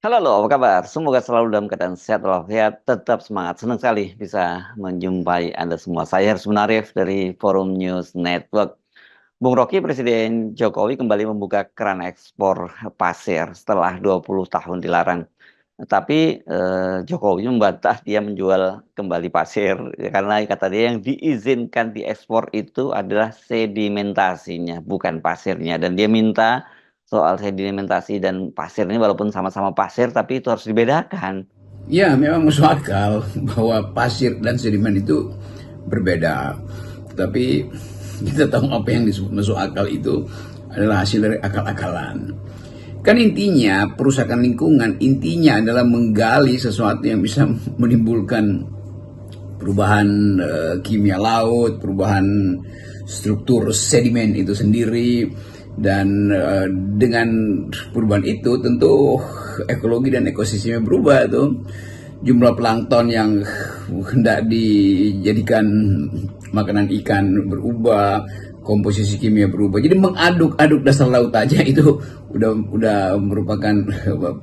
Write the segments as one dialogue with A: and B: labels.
A: Halo, apa kabar? Semoga selalu dalam keadaan sehat walafiat, tetap semangat. Senang sekali bisa menjumpai Anda semua. Saya Harus Munarif dari Forum News Network. Bung Rocky, Presiden Jokowi kembali membuka keran ekspor pasir setelah 20 tahun dilarang. Tapi Jokowi membantah dia menjual kembali pasir karena kata dia yang diizinkan diekspor itu adalah sedimentasinya, bukan pasirnya. Dan dia minta soal sedimentasi dan pasir ini walaupun sama-sama pasir tapi itu harus dibedakan.
B: Ya, memang masuk akal bahwa pasir dan sedimen itu berbeda. Tapi kita tahu apa yang disebut masuk akal itu adalah hasil dari akal-akalan. Kan intinya perusakan lingkungan, intinya adalah menggali sesuatu yang bisa menimbulkan perubahan kimia laut, perubahan struktur sedimen itu sendiri, dan dengan perubahan itu tentu ekologi dan ekosistemnya berubah tuh. Jumlah plankton yang hendak dijadikan makanan ikan berubah, komposisi kimia berubah. Jadi mengaduk-aduk dasar laut aja itu udah merupakan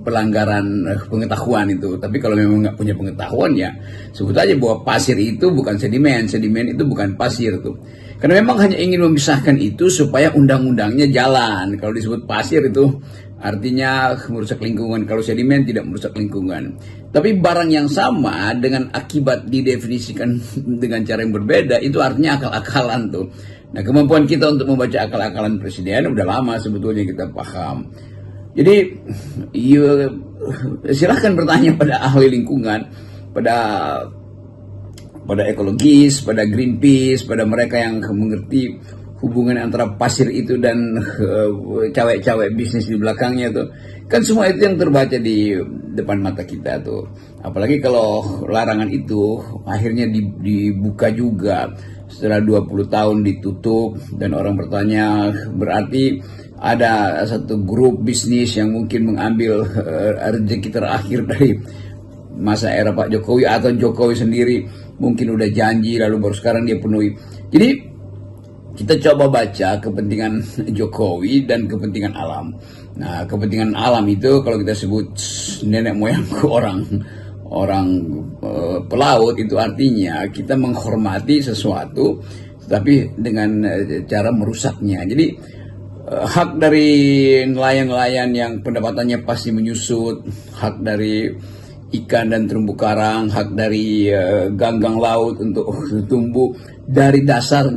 B: pelanggaran pengetahuan itu. Tapi kalau memang nggak punya pengetahuan ya sebut aja bahwa pasir itu bukan sedimen, sedimen itu bukan pasir tuh. Karena memang hanya ingin memisahkan itu supaya undang-undangnya jalan. Kalau disebut pasir itu artinya merusak lingkungan, kalau sedimen tidak merusak lingkungan. Tapi barang yang sama dengan akibat didefinisikan dengan cara yang berbeda itu artinya akal-akalan tuh. Nah, kemampuan kita untuk membaca akal-akalan presiden udah lama sebetulnya kita paham. Jadi ya, silahkan bertanya pada ahli lingkungan, pada ekologis, pada Greenpeace, pada mereka yang mengerti hubungan antara pasir itu dan cawe-cawe bisnis di belakangnya tuh. Kan semua itu yang terbaca di depan mata kita tuh. Apalagi kalau larangan itu akhirnya dibuka juga setelah 20 tahun ditutup dan orang bertanya berarti ada satu grup bisnis yang mungkin mengambil rezeki terakhir dari masa era Pak Jokowi atau Jokowi sendiri mungkin udah janji lalu baru sekarang dia penuhi. Jadi kita coba baca kepentingan Jokowi dan kepentingan alam. Nah, kepentingan alam itu kalau kita sebut nenek moyangku orang pelaut itu artinya kita menghormati sesuatu tapi dengan cara merusaknya. Jadi hak dari nelayan-nelayan yang pendapatannya pasti menyusut, hak dari ikan dan terumbu karang, hak dari ganggang laut untuk tumbuh dari dasar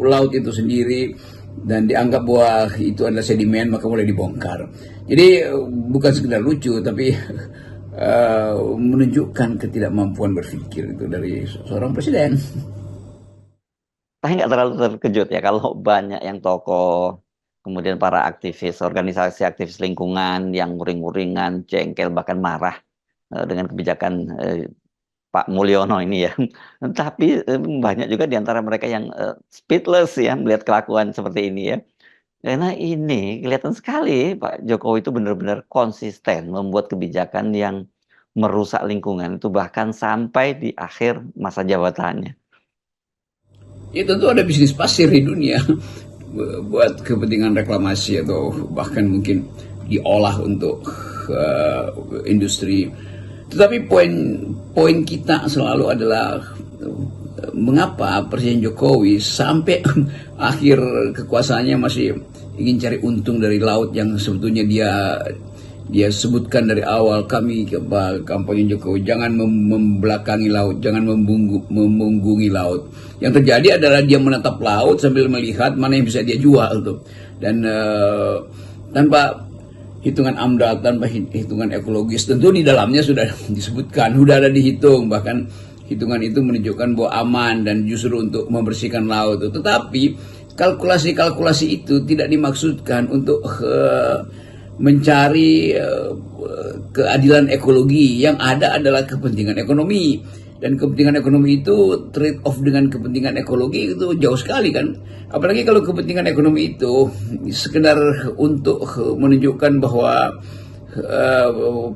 B: laut itu sendiri, dan dianggap bahwa itu adalah sedimen maka boleh dibongkar. Jadi bukan sekedar lucu tapi menunjukkan ketidakmampuan berpikir itu dari seorang presiden.
A: Saya nggak terlalu terkejut ya kalau banyak yang tokoh, kemudian para aktivis, organisasi aktivis lingkungan yang uring-uringan, jengkel, bahkan marah dengan kebijakan Pak Mulyono ini ya. Tapi banyak juga di antara mereka yang speechless ya melihat kelakuan seperti ini ya. Karena ini kelihatan sekali Pak Jokowi itu benar-benar konsisten membuat kebijakan yang merusak lingkungan itu bahkan sampai di akhir masa jabatannya.
B: Ya tentu ada bisnis pasir di dunia buat kepentingan reklamasi atau bahkan mungkin diolah untuk industri. Tetapi poin kita selalu adalah mengapa Presiden Jokowi sampai akhir kekuasaannya masih ingin cari untung dari laut yang sebetulnya dia sebutkan dari awal kami kampanye Jokowi jangan membelakangi laut, jangan memunggungi laut. Yang terjadi adalah dia menatap laut sambil melihat mana yang bisa dia jual tuh. Dan tanpa hitungan AMDAL, tanpa hitungan ekologis, tentu di dalamnya sudah disebutkan, sudah ada dihitung, bahkan hitungan itu menunjukkan bahwa aman dan justru untuk membersihkan laut. Tetapi kalkulasi-kalkulasi itu tidak dimaksudkan untuk mencari keadilan ekologi. Yang ada adalah kepentingan ekonomi, dan kepentingan ekonomi itu trade off dengan kepentingan ekologi itu jauh sekali kan. Apalagi kalau kepentingan ekonomi itu sekedar untuk menunjukkan bahwa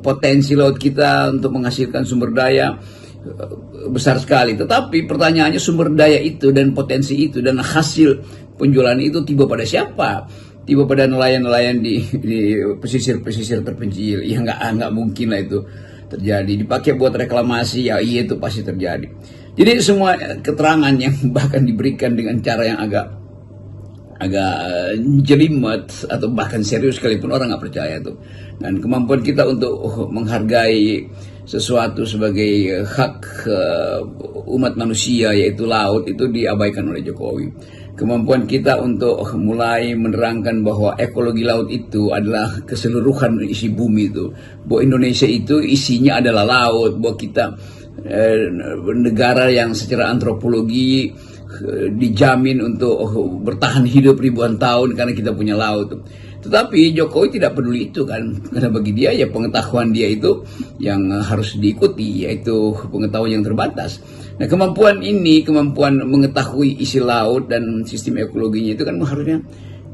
B: potensi laut kita untuk menghasilkan sumber daya besar sekali. Tetapi pertanyaannya sumber daya itu dan potensi itu dan hasil penjualan itu tiba pada siapa? tiba pada nelayan-nelayan di pesisir-pesisir terpencil. Ya nggak mungkin lah itu terjadi. Dipakai buat reklamasi, ya iya itu pasti terjadi. Jadi semua keterangan yang bahkan diberikan dengan cara yang agak jelimet atau bahkan serius sekalipun orang nggak percaya tuh. Dan kemampuan kita untuk menghargai sesuatu sebagai hak umat manusia yaitu laut itu diabaikan oleh Jokowi. Kemampuan kita untuk mulai menerangkan bahwa ekologi laut itu adalah keseluruhan isi bumi itu, bahwa Indonesia itu isinya adalah laut, bahwa kita negara yang secara antropologi dijamin untuk bertahan hidup ribuan tahun karena kita punya laut. Tetapi Jokowi tidak peduli itu kan, karena bagi dia ya pengetahuan dia itu yang harus diikuti, yaitu pengetahuan yang terbatas. Nah kemampuan mengetahui isi laut dan sistem ekologinya itu kan harusnya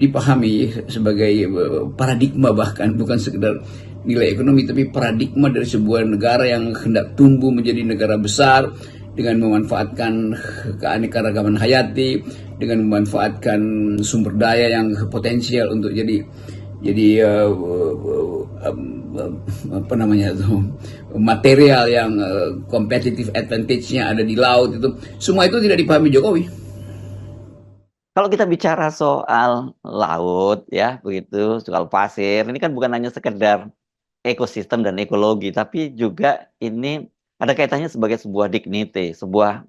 B: dipahami sebagai paradigma, bahkan bukan sekedar nilai ekonomi, tapi paradigma dari sebuah negara yang hendak tumbuh menjadi negara besar dengan memanfaatkan keanekaragaman hayati, dengan memanfaatkan sumber daya yang potensial untuk jadi apa namanya itu, material yang competitive advantage-nya ada di laut. Itu semua itu tidak dipahami Jokowi.
A: Kalau kita bicara soal laut ya begitu, soal pasir, ini kan bukan hanya sekedar ekosistem dan ekologi, tapi juga ini ada kaitannya sebagai sebuah dignity, sebuah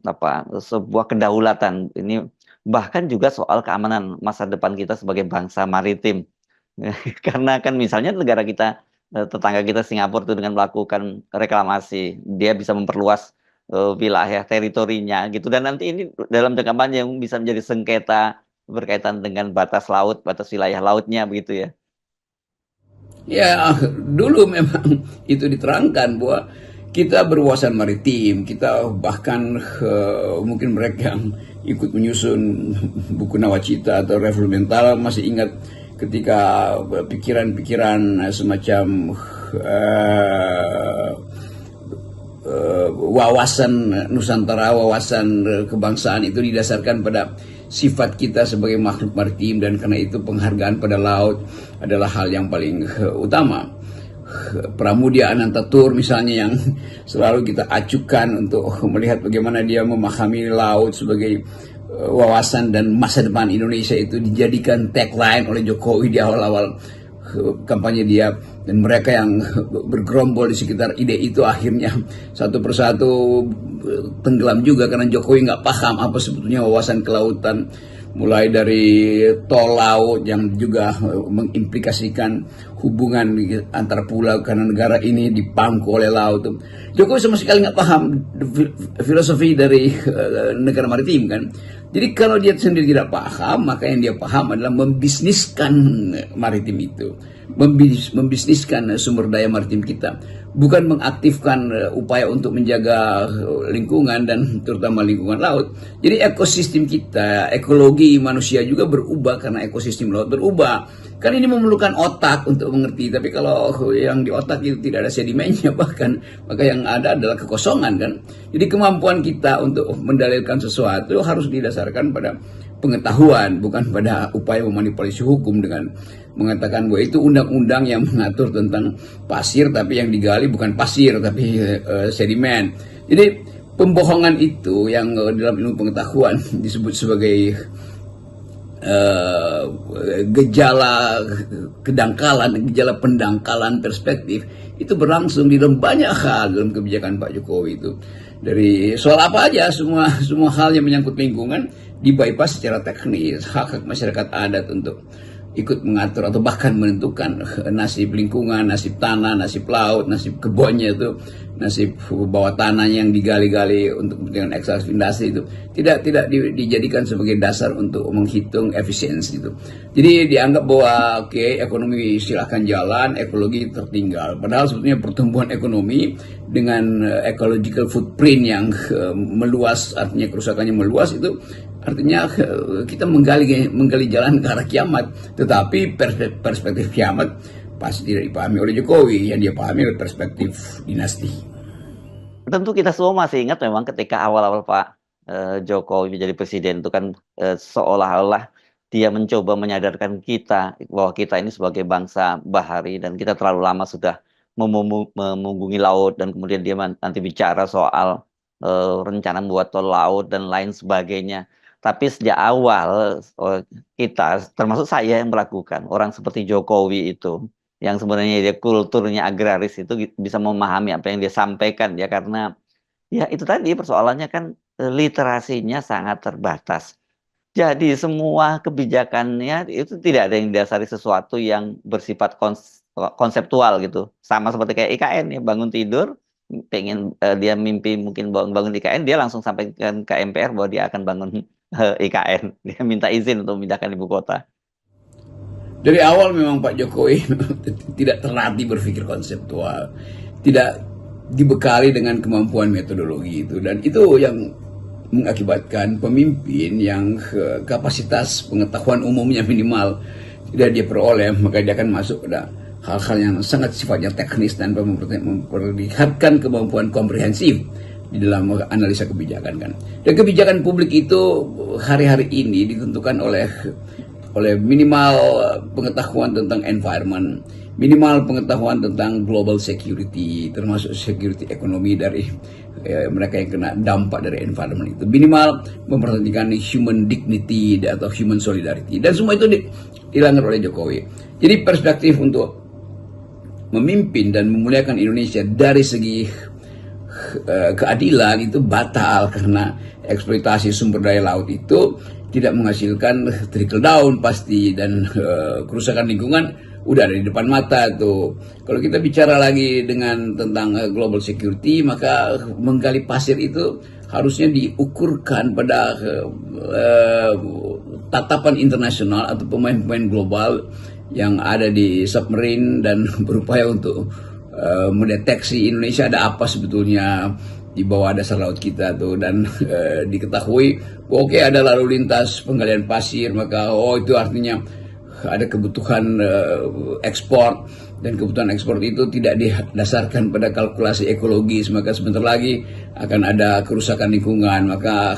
A: kedaulatan. Ini bahkan juga soal keamanan masa depan kita sebagai bangsa maritim. Karena kan misalnya negara kita, tetangga kita Singapura itu dengan melakukan reklamasi, dia bisa memperluas wilayah teritorinya gitu. Dan nanti ini dalam jangka panjang bisa menjadi sengketa berkaitan dengan batas laut, batas wilayah lautnya begitu ya.
B: Ya, dulu memang itu diterangkan bahwa kita berwawasan maritim, kita bahkan mungkin mereka yang ikut menyusun buku Nawacita atau Revolusi Mental masih ingat ketika pikiran-pikiran semacam wawasan Nusantara, wawasan kebangsaan itu didasarkan pada sifat kita sebagai makhluk maritim, dan karena itu penghargaan pada laut adalah hal yang paling utama. Pramudia Anantatur misalnya yang selalu kita acukan untuk melihat bagaimana dia memahami laut sebagai wawasan dan masa depan Indonesia, itu dijadikan tagline oleh Jokowi di awal-awal kampanye dia, dan mereka yang bergerombol di sekitar ide itu akhirnya satu persatu tenggelam juga karena Jokowi nggak paham apa sebetulnya wawasan kelautan, mulai dari tol laut yang juga mengimplikasikan hubungan antar pulau karena negara ini dipangku oleh laut. Jokowi sama sekali nggak paham filosofi dari negara maritim kan. Jadi kalau dia sendiri tidak paham, maka yang dia paham adalah membisniskan maritim itu, membisniskan sumber daya maritim kita, bukan mengaktifkan upaya untuk menjaga lingkungan dan terutama lingkungan laut. Jadi ekosistem kita, ekologi manusia juga berubah karena ekosistem laut berubah. Kan ini memerlukan otak untuk mengerti, tapi kalau yang di otak itu tidak ada sedimennya bahkan, maka yang ada adalah kekosongan kan. Jadi kemampuan kita untuk mendalilkan sesuatu harus didasarkan pada pengetahuan, bukan pada upaya memanipulasi hukum dengan mengatakan bahwa itu undang-undang yang mengatur tentang pasir, tapi yang digali bukan pasir tapi sedimen. Jadi pembohongan itu yang dalam ilmu pengetahuan disebut sebagai gejala kedangkalan, gejala pendangkalan perspektif, itu berlangsung di dalam banyak hal dalam kebijakan Pak Jokowi itu. Dari soal apa aja, semua hal yang menyangkut lingkungan di bypass secara teknis, hak masyarakat adat untuk ikut mengatur atau bahkan menentukan nasib lingkungan, nasib tanah, nasib laut, nasib kebunnya itu, nasib bawah tanah yang digali-gali untuk kepentingan ekstraksi itu tidak dijadikan sebagai dasar untuk menghitung efisiensi itu. Jadi dianggap bahwa oke, ekonomi silahkan jalan, ekologi tertinggal. Padahal sebetulnya pertumbuhan ekonomi dengan ecological footprint yang meluas, artinya kerusakannya meluas, itu artinya kita menggali jalan ke arah kiamat. Tetapi perspektif kiamat pasti tidak dipahami oleh Jokowi, yang dia pahami oleh perspektif dinasti.
A: Tentu kita semua masih ingat memang ketika awal-awal Pak Jokowi menjadi presiden itu kan seolah-olah dia mencoba menyadarkan kita bahwa kita ini sebagai bangsa bahari dan kita terlalu lama sudah memunggungi laut, dan kemudian dia nanti bicara soal rencana membuat tol laut dan lain sebagainya. Tapi sejak awal kita, termasuk saya yang melakukan, orang seperti Jokowi itu, yang sebenarnya dia kulturnya agraris itu bisa memahami apa yang dia sampaikan ya, karena ya itu tadi persoalannya kan literasinya sangat terbatas. Jadi semua kebijakannya itu tidak ada yang didasari sesuatu yang bersifat konseptual gitu. Sama seperti kayak IKN ya, bangun tidur, pengen dia mimpi mungkin bangun IKN, dia langsung sampaikan ke MPR bahwa dia akan bangun IKN. Dia minta izin untuk memindahkan ibu kota.
B: Dari awal memang Pak Jokowi tidak terlatih berpikir konseptual, tidak dibekali dengan kemampuan metodologi itu, dan itu yang mengakibatkan pemimpin yang kapasitas pengetahuan umumnya minimal tidak dia peroleh, maka dia akan masuk pada hal-hal yang sangat sifatnya teknis tanpa memperlihatkan kemampuan komprehensif di dalam analisa kebijakan kan. Dan kebijakan publik itu hari-hari ini ditentukan oleh minimal pengetahuan tentang environment, minimal pengetahuan tentang global security, termasuk security ekonomi dari mereka yang kena dampak dari environment itu, minimal memperhatikan human dignity atau human solidarity, dan semua itu dilanggar oleh Jokowi. Jadi perspektif untuk memimpin dan memuliakan Indonesia dari segi keadilan itu batal, karena eksploitasi sumber daya laut itu tidak menghasilkan trickle down pasti, dan kerusakan lingkungan udah ada di depan mata tuh. Kalau kita bicara lagi tentang global security, maka menggali pasir itu harusnya diukurkan pada tatapan internasional atau pemain-pemain global yang ada di submarine dan berupaya untuk mendeteksi Indonesia ada apa sebetulnya di bawah dasar laut kita tuh, dan diketahui oke ada lalu lintas penggalian pasir, maka itu artinya ada kebutuhan ekspor, dan kebutuhan ekspor itu tidak didasarkan pada kalkulasi ekologis, maka sebentar lagi akan ada kerusakan lingkungan, maka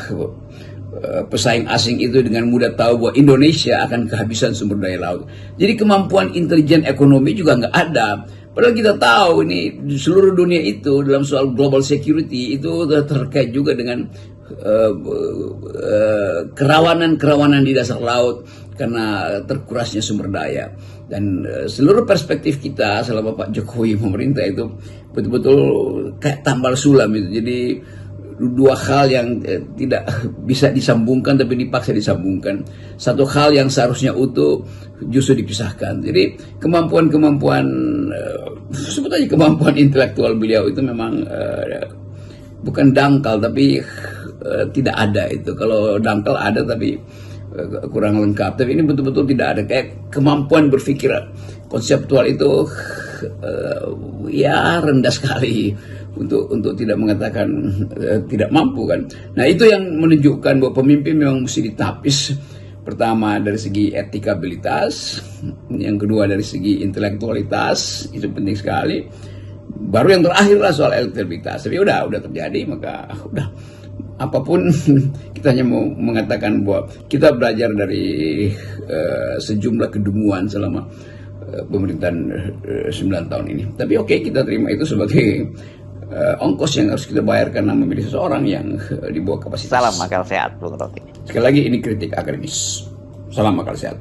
B: pesaing asing itu dengan mudah tahu bahwa Indonesia akan kehabisan sumber daya laut. Jadi kemampuan intelijen ekonomi juga nggak ada. Padahal kita tahu ini di seluruh dunia itu dalam soal global security itu terkait juga dengan kerawanan-kerawanan di dasar laut karena terkurasnya sumber daya. Dan seluruh perspektif kita selama Pak Jokowi memerintah itu betul-betul kayak tambal sulam itu. Jadi dua hal yang tidak bisa disambungkan tapi dipaksa disambungkan. Satu hal yang seharusnya utuh justru dipisahkan. Jadi kemampuan sebetulnya kemampuan intelektual beliau itu memang bukan dangkal, tapi tidak ada itu. Kalau dangkal ada tapi kurang lengkap. Tapi ini betul-betul tidak ada. Kayak kemampuan berpikir konseptual itu ya rendah sekali, untuk tidak mengatakan tidak mampu kan. Nah itu yang menunjukkan bahwa pemimpin memang mesti ditapis. Pertama dari segi etikabilitas, yang kedua dari segi intelektualitas, itu penting sekali. Baru yang terakhir lah soal elektabilitas. Tapi udah terjadi, maka udah apapun kita hanya mau mengatakan bahwa kita belajar dari sejumlah kedunguan selama pemerintahan 9 tahun ini. Tapi oke, kita terima itu sebagai ongkos yang harus kita bayar karena memilih seseorang yang di bawah kapasitas.
A: Salam akal sehat, Bung Rocky.
B: Sekali lagi ini kritik akademis. Salam akal sehat.